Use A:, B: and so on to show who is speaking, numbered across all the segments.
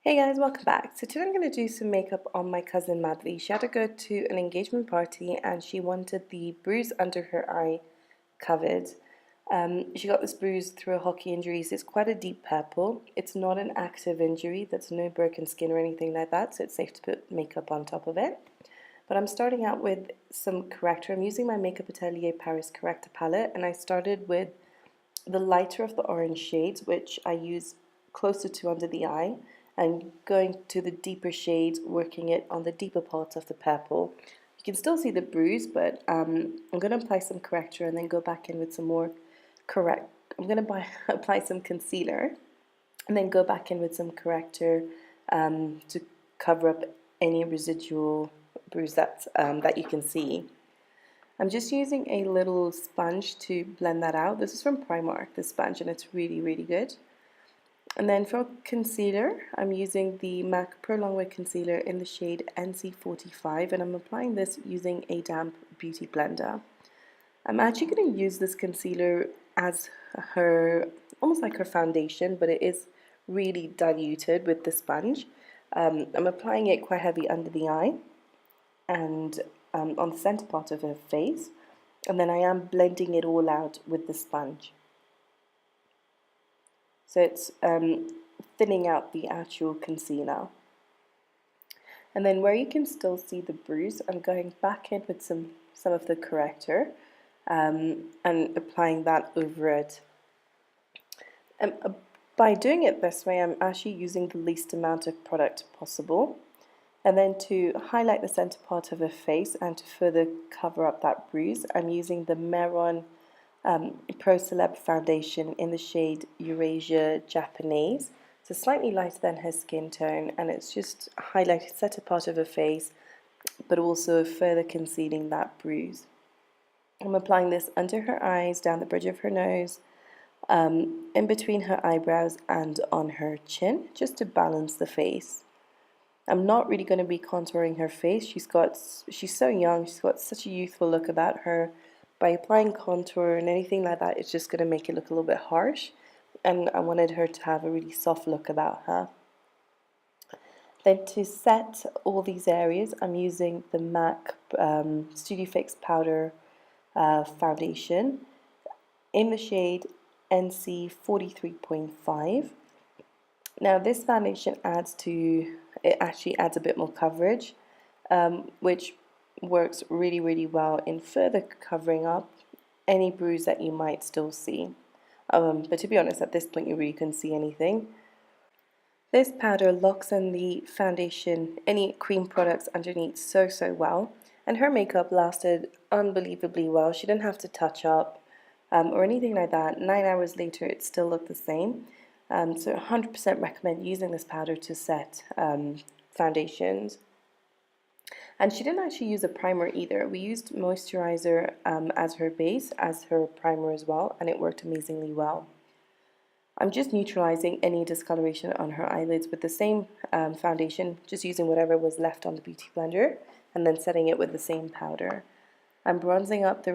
A: Hey guys, welcome back. So today I'm going to do some makeup on my cousin Madly. She had to go to an engagement party and she wanted the bruise under her eye covered. She got this bruise through a hockey injury, so it's quite a deep purple. It's not an active injury, that's no broken skin or anything like that, so it's safe to put makeup on top of it. But I'm starting out with some corrector. I'm using my Makeup Atelier Paris Corrector palette, and I started with the lighter of the orange shades, which I use closer to under the eye, and going to the deeper shades, working it on the deeper parts of the purple. You can still see the bruise, but I'm going to apply some corrector and then go back in with some more I'm going to apply some concealer and then go back in with some corrector to cover up any residual bruise that you can see. I'm just using a little sponge to blend that out. This is from Primark, this sponge, and it's really, really good. And then for concealer, I'm using the MAC Prolong concealer in the shade NC45, and I'm applying this using a damp beauty blender. I'm actually going to use this concealer as almost like her foundation, but it is really diluted with the sponge. I'm applying it quite heavy under the eye and on the center part of her face, and then I am blending it all out with the sponge. So it's thinning out the actual concealer. And then where you can still see the bruise, I'm going back in with some of the corrector and applying that over it. By doing it this way, I'm actually using the least amount of product possible. And then to highlight the center part of her face and to further cover up that bruise, I'm using the Mehron Pro Celebre foundation in the shade Eurasia Japonaise. It's slightly lighter than her skin tone, and it's just highlighted the center part of her face, but also further concealing that bruise. I'm applying this under her eyes, down the bridge of her nose, in between her eyebrows and on her chin, just to balance the face. I'm not really going to be contouring her face. She's so young, she's got such a youthful look about her. By applying contour and anything like that, it's just going to make it look a little bit harsh, and I wanted her to have a really soft look about her. Then to set all these areas, I'm using the MAC Studio Fix Powder foundation in the shade NC 43.5. Now this foundation actually adds a bit more coverage, which works really, really well in further covering up any bruise that you might still see. But to be honest, at this point you really couldn't see anything. This powder locks in the foundation, any cream products underneath so well, and her makeup lasted unbelievably well. She didn't have to touch up or anything like that. 9 hours later it still looked the same. So 100% recommend using this powder to set foundations. And she didn't actually use a primer either. We used moisturizer as her base, as her primer as well, and it worked amazingly well. I'm just neutralizing any discoloration on her eyelids with the same foundation, just using whatever was left on the beauty blender, and then setting it with the same powder. I'm bronzing up the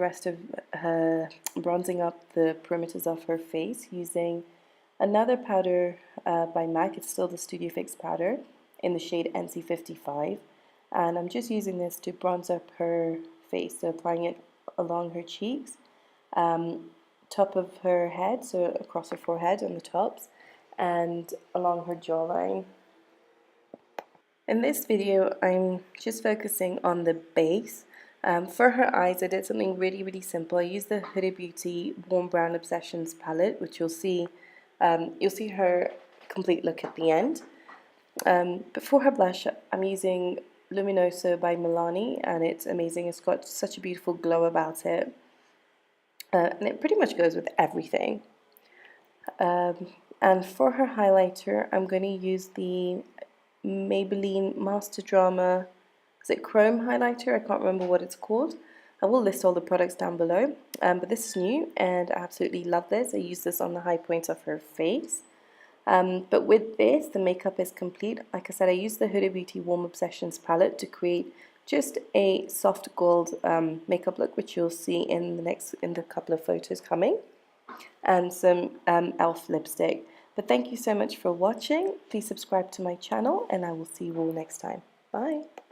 A: perimeters of her face using another powder by MAC. It's still the Studio Fix powder in the shade NC55. And I'm just using this to bronze up her face, so applying it along her cheeks, top of her head, so across her forehead on the tops, and along her jawline. In this video, I'm just focusing on the base. For her eyes, I did something really, really simple. I used the Huda Beauty Warm Brown Obsessions palette, which you'll see her complete look at the end. But for her blush, I'm using Luminoso by Milani, and it's amazing. It's got such a beautiful glow about it, and it pretty much goes with everything. And for her highlighter, I'm going to use the Maybelline Master Drama, is it Chrome highlighter? I can't remember what it's called. I will list all the products down below, but this is new and I absolutely love this. I use this on the high points of her face. But with this, the makeup is complete. Like I said, I used the Huda Beauty Warm Obsessions palette to create just a soft gold makeup look, which you'll see in the couple of photos coming, and some e.l.f. lipstick. But thank you so much for watching. Please subscribe to my channel and I will see you all next time. Bye.